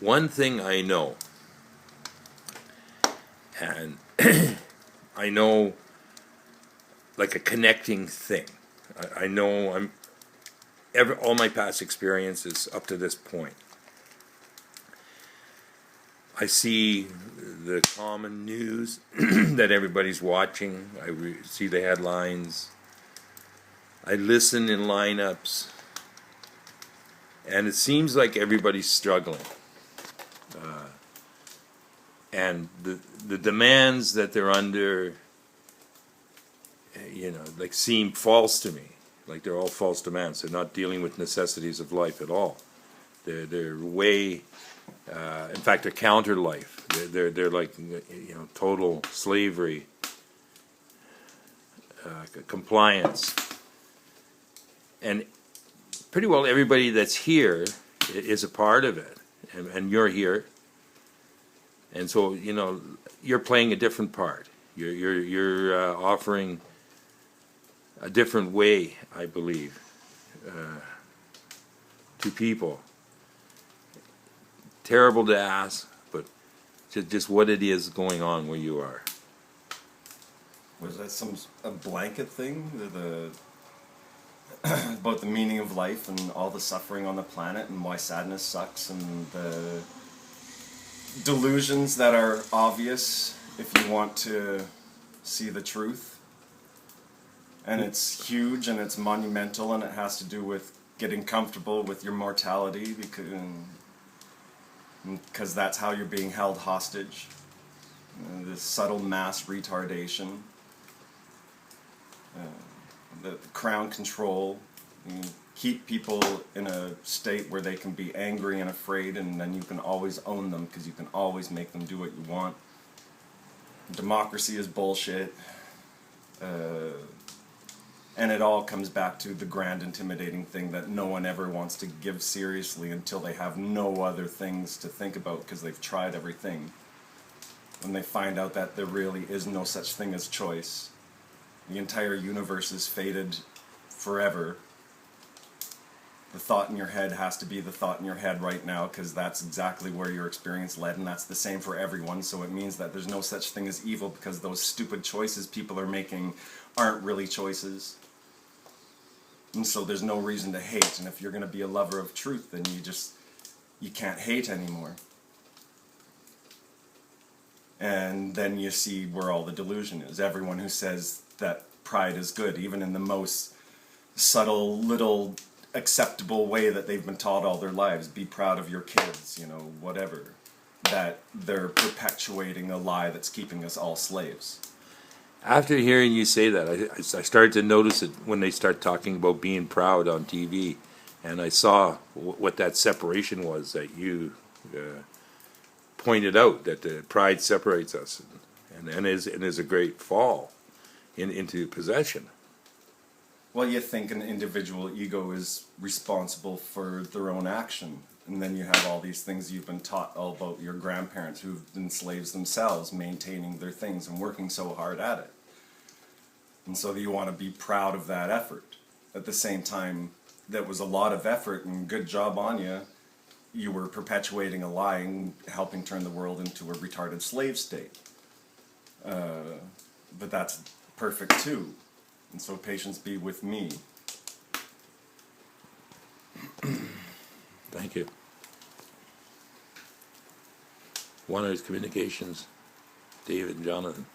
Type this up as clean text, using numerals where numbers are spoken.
One thing I know, and I know like a connecting thing. I know all my past experiences up to this point. I see the common news that everybody's watching. I see the headlines. I listen in lineups. And it seems like everybody's struggling. And the demands that they're under, like seem false to me. Like they're all false demands. They're not dealing with necessities of life at all. They're way... in fact, they're counter life. They're like total slavery, compliance, and pretty well everybody that's here is a part of it, and you're here, and so you're playing a different part. You're offering a different way, I believe, to people. Terrible to ask, but just what it is going on where you are. Was that a blanket thing? About the meaning of life and all the suffering on the planet and why sadness sucks and the delusions that are obvious if you want to see the truth. And it's huge and it's monumental and it has to do with getting comfortable with your mortality because that's how you're being held hostage. This subtle mass retardation, the crown control, keep people in a state where they can be angry and afraid, and then you can always own them because you can always make them do what you want. Democracy is bullshit. And it all comes back to the grand intimidating thing that no one ever wants to give seriously until they have no other things to think about because they've tried everything. When they find out that there really is no such thing as choice. The entire universe is fated forever. The thought in your head has to be the thought in your head right now because that's exactly where your experience led, and that's the same for everyone, so it means that there's no such thing as evil because those stupid choices people are making aren't really choices. And so there's no reason to hate, and if you're going to be a lover of truth, then you can't hate anymore. And then you see where all the delusion is. Everyone who says that pride is good, even in the most subtle, little, acceptable way that they've been taught all their lives, be proud of your kids, whatever, that they're perpetuating a lie that's keeping us all slaves. After hearing you say that, I started to notice it when they start talking about being proud on TV, and I saw what that separation was that you pointed out, that the pride separates us and is a great fall into possession. Well, you think an individual ego is responsible for their own action, and then you have all these things you've been taught all about your grandparents who've been slaves themselves, maintaining their things and working so hard at it. And so you want to be proud of that effort. At the same time, that was a lot of effort and good job on you. You were perpetuating a lie and helping turn the world into a retarded slave state. But that's perfect too. And so patience be with me. Thank you. One is Communications, David and Jonathan.